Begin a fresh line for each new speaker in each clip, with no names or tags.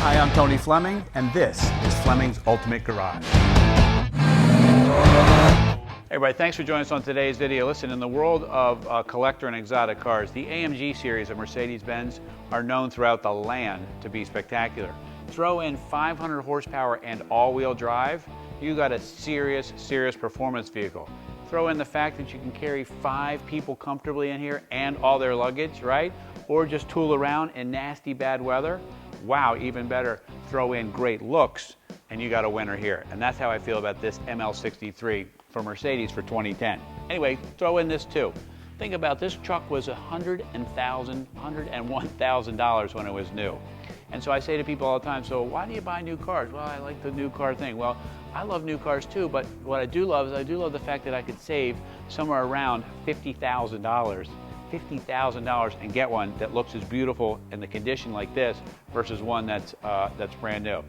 Hi, I'm Tony Fleming, and this is Fleming's Ultimate Garage. Hey everybody, thanks for joining us on today's video. Listen, in the world of collector and exotic cars, the AMG series of Mercedes-Benz are known throughout the land to be spectacular. Throw in 500 horsepower and all-wheel drive, you got a serious performance vehicle. Throw in the fact that you can carry 5 people comfortably in here and all their luggage, right? Or just tool around in nasty bad weather. Wow, even better, throw in great looks and you got a winner here. And that's how I feel about this ML63 for Mercedes for 2010. Anyway, throw in this too. Think about this truck was $101,000 when it was new. And so I say to people all the time, so why do you buy new cars? Well, I like the new car thing. Well, I love new cars too, but what I do love is I do love the fact that I could save somewhere around $50,000 and get one that looks as beautiful in the condition like this versus one that's brand new.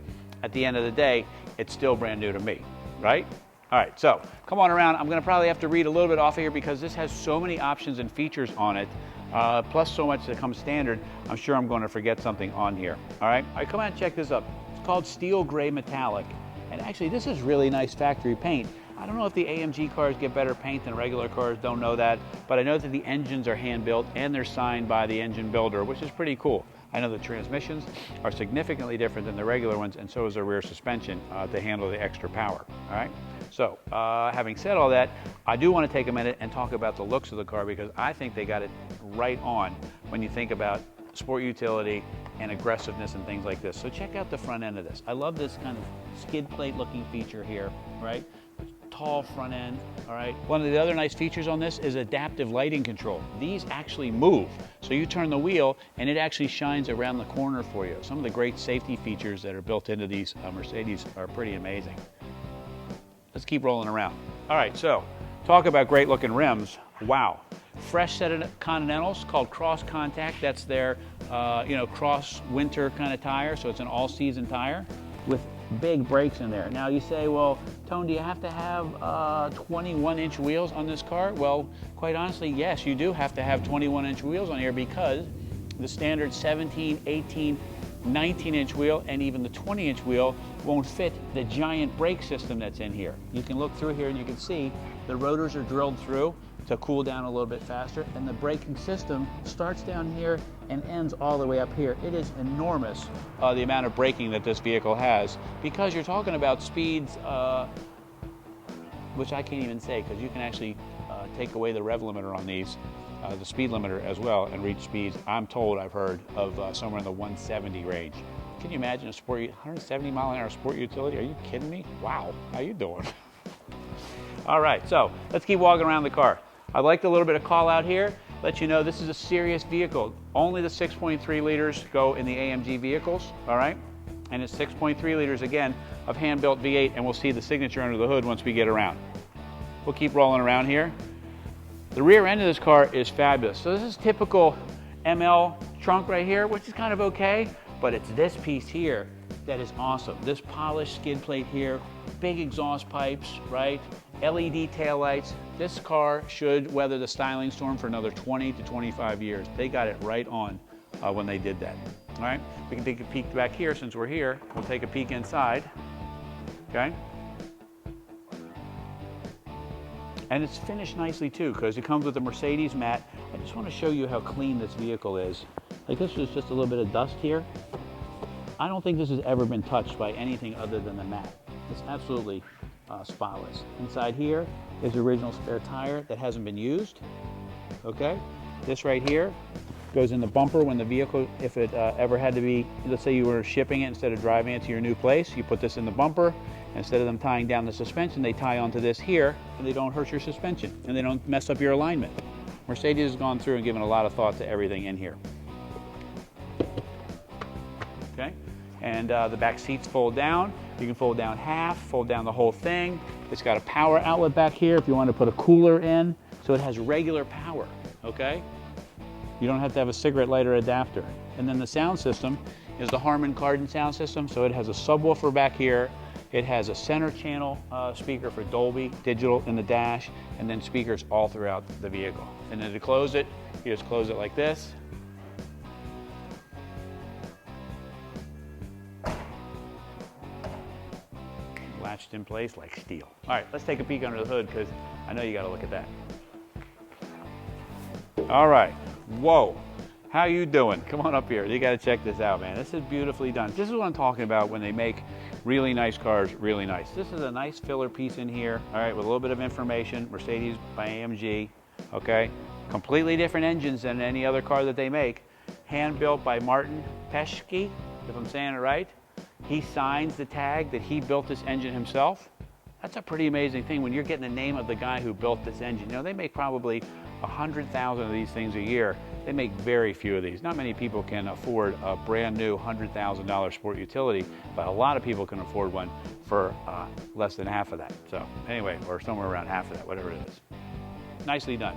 At the end of the day, it's still brand new to me, right? All right, so come on around. I'm gonna probably have to read a little bit off of here because this has so many options and features on it, plus so much that comes standard, I'm sure I'm gonna forget something on here, all right? All right, come on and check this up. It's called Steel Gray Metallic. And actually, this is really nice factory paint. I don't know if the AMG cars get better paint than regular cars, don't know that, but I know that the engines are hand-built and they're signed by the engine builder, which is pretty cool. I know the transmissions are significantly different than the regular ones, and so is the rear suspension to handle the extra power, all right? So, having said all that, I do want to take a minute and talk about the looks of the car because I think they got it right on when you think about sport utility and aggressiveness and things like this. So check out the front end of this. I love this kind of skid plate looking feature here, right? Tall front end, all right? One of the other nice features on this is adaptive lighting control. These actually move. So you turn the wheel and it actually shines around the corner for you. Some of the great safety features that are built into these Mercedes are pretty amazing. Let's keep rolling around. All right, so talk about great looking rims. Wow. Fresh set of Continentals called Cross Contact. That's their cross winter kind of tire. So it's an all season tire with big brakes in there. Now you say, well, Tone, do you have to have 21-inch wheels on this car? Well, quite honestly, yes, you do have to have 21-inch wheels on here because the standard 17, 18, 19-inch wheel and even the 20-inch wheel won't fit the giant brake system that's in here. You can look through here and you can see the rotors are drilled through to cool down a little bit faster, and the braking system starts down here and ends all the way up here. It is enormous, the amount of braking that this vehicle has, because you're talking about speeds, which I can't even say, because you can actually take away the rev limiter on these, the speed limiter as well, and reach speeds, I'm told, I've heard, of somewhere in the 170 range. Can you imagine a 170 mile an hour sport utility? Are you kidding me? Wow, how you doing? All right, so let's keep walking around the car. I'd like a little bit of call out here, let you know this is a serious vehicle. Only the 6.3 liters go in the AMG vehicles, all right? And it's 6.3 liters, again, of hand-built V8, and we'll see the signature under the hood once we get around. We'll keep rolling around here. The rear end of this car is fabulous. So this is typical ML trunk right here, which is kind of okay, but it's this piece here that is awesome. This polished skid plate here, big exhaust pipes, right? LED taillights. This car should weather the styling storm for another 20 to 25 years. They got it right on when they did that. All right, we can take a peek back here since we're here. We'll take a peek inside, okay? And it's finished nicely too, because it comes with a Mercedes mat. I just want to show you how clean this vehicle is. Like this was just a little bit of dust here. I don't think this has ever been touched by anything other than the mat. It's absolutely spotless. Inside here is the original spare tire that hasn't been used, okay? This right here goes in the bumper when the vehicle, if it ever had to be, let's say you were shipping it instead of driving it to your new place, you put this in the bumper. Instead of them tying down the suspension, they tie onto this here, and they don't hurt your suspension, and they don't mess up your alignment. Mercedes has gone through and given a lot of thought to everything in here. Okay, and the back seats fold down. You can fold down half, fold down the whole thing. It's got a power outlet back here if you want to put a cooler in, so it has regular power, okay? You don't have to have a cigarette lighter adapter. And then the sound system is the Harmon Kardon sound system, so it has a subwoofer back here. It has a center channel speaker for Dolby Digital in the dash, and then speakers all throughout the vehicle. And then to close it, you just close it like this. latched in place like steel. All right, let's take a peek under the hood because I know you got to look at that. All right, whoa. How you doing? Come on up here. You got to check this out, man. This is beautifully done. This is what I'm talking about when they make really nice cars really nice. This is a nice filler piece in here, all right, with a little bit of information. Mercedes by AMG, okay? Completely different engines than any other car that they make. Hand built by Martin Peschke, if I'm saying it right. He signs the tag that he built this engine himself. That's a pretty amazing thing when you're getting the name of the guy who built this engine. You know, they make probably 100,000 of these things a year. They make very few of these. Not many people can afford a brand new $100,000 sport utility, but a lot of people can afford one for less than half of that. So anyway, or somewhere around half of that, whatever it is. Nicely done.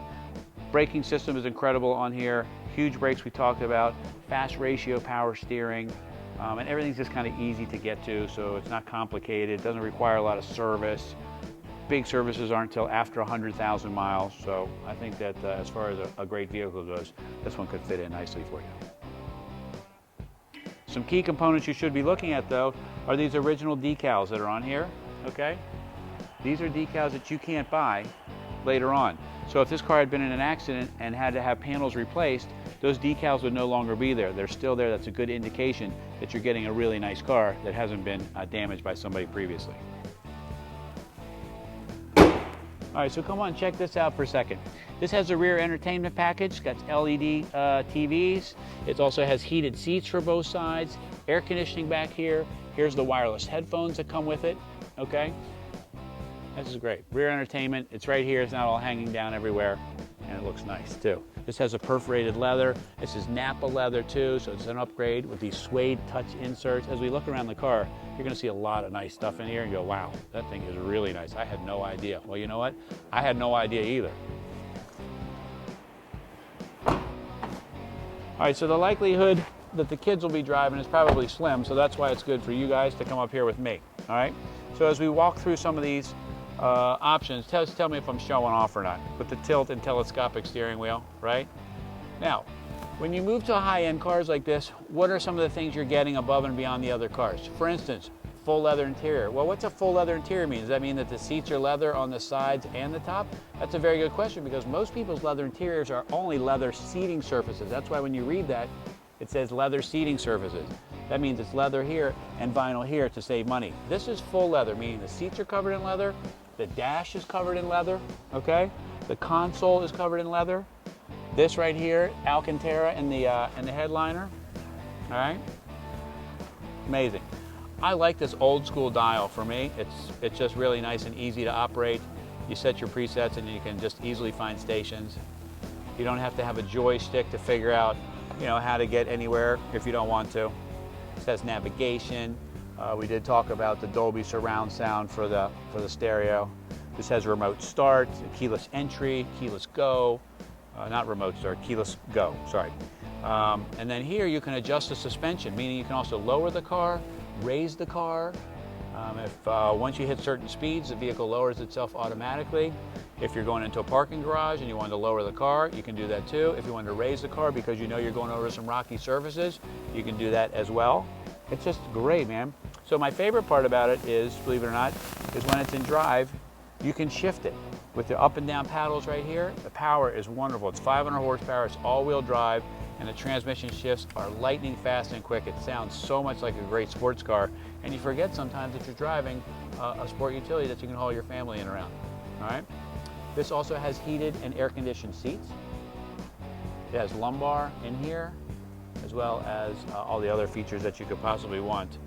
Braking system is incredible on here. Huge brakes we talked about. Fast ratio power steering. And everything's just kind of easy to get to, so it's not complicated. It doesn't require a lot of service. Big services aren't until after 100,000 miles, so I think that as far as a great vehicle goes, this one could fit in nicely for you. Some key components you should be looking at, though, are these original decals that are on here, okay? These are decals that you can't buy later on. So if this car had been in an accident and had to have panels replaced, those decals would no longer be there. They're still there. That's a good indication that you're getting a really nice car that hasn't been damaged by somebody previously. All right, so come on, check this out for a second. This has a rear entertainment package. It's got LED TVs. It also has heated seats for both sides, air conditioning back here. Here's the wireless headphones that come with it, okay? This is great. Rear entertainment, it's right here. It's not all hanging down everywhere, and it looks nice too. This has a perforated leather. This is Nappa leather too, so it's an upgrade with these suede touch inserts. As we look around the car, you're gonna see a lot of nice stuff in here and go, wow, that thing is really nice. I had no idea. Well, you know what? I had no idea either. All right, so the likelihood that the kids will be driving is probably slim, so that's why it's good for you guys to come up here with me, all right? So as we walk through some of these options, tell me if I'm showing off or not. With the tilt and telescopic steering wheel, right? Now, when you move to high-end cars like this, what are some of the things you're getting above and beyond the other cars? For instance, full leather interior. Well, what's a full leather interior mean? Does that mean that the seats are leather on the sides and the top? That's a very good question because most people's leather interiors are only leather seating surfaces. That's why when you read that, it says leather seating surfaces. That means it's leather here and vinyl here to save money. This is full leather, meaning the seats are covered in leather, the dash is covered in leather, okay? The console is covered in leather. This right here, Alcantara in the headliner, all right? Amazing. I like this old school dial for me. It's just really nice and easy to operate. You set your presets and you can just easily find stations. You don't have to have a joystick to figure out, you know, how to get anywhere if you don't want to. It says navigation. We did talk about the Dolby surround sound for the stereo. This has remote start, keyless entry, keyless go, not remote start, keyless go, sorry. And then here you can adjust the suspension, meaning you can also lower the car, raise the car. Once you hit certain speeds, the vehicle lowers itself automatically. If you're going into a parking garage and you want to lower the car, you can do that too. If you want to raise the car because you know you're going over some rocky surfaces, you can do that as well. It's just great, man. So my favorite part about it is, believe it or not, is when it's in drive, you can shift it. With the up and down paddles right here, the power is wonderful. It's 500 horsepower, it's all-wheel drive, and the transmission shifts are lightning fast and quick. It sounds so much like a great sports car, and you forget sometimes that you're driving a sport utility that you can haul your family in around, all right? This also has heated and air-conditioned seats. It has lumbar in here, as well as all the other features that you could possibly want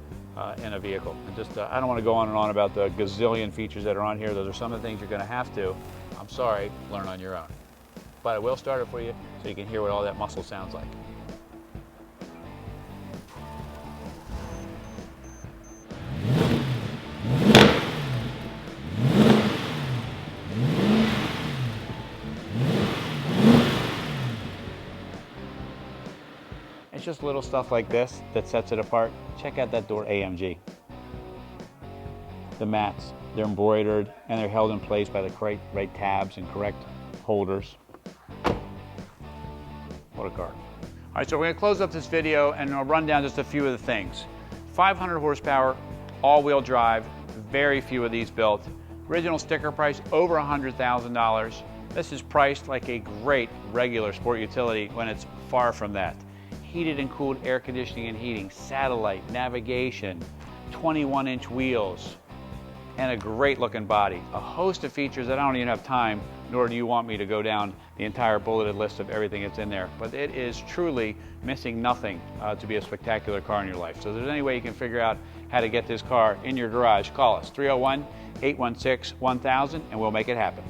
in a vehicle. And just, I don't want to go on and on about the gazillion features that are on here. Those are some of the things you're going to have to, I'm sorry, learn on your own. But I will start it for you so you can hear what all that muscle sounds like. It's just little stuff like this that sets it apart. Check out that door AMG. The mats, they're embroidered and they're held in place by the right tabs and correct holders. What a car. All right, so we're gonna close up this video and I'll run down just a few of the things. 500 horsepower, all-wheel drive, very few of these built. Original sticker price over $100,000. This is priced like a great regular sport utility when it's far from that. Heated and cooled air conditioning and heating, satellite, navigation, 21-inch wheels, and a great looking body. A host of features that I don't even have time, nor do you want me to go down the entire bulleted list of everything that's in there. But it is truly missing nothing to be a spectacular car in your life. So if there's any way you can figure out how to get this car in your garage, call us 301-816-1000 and we'll make it happen.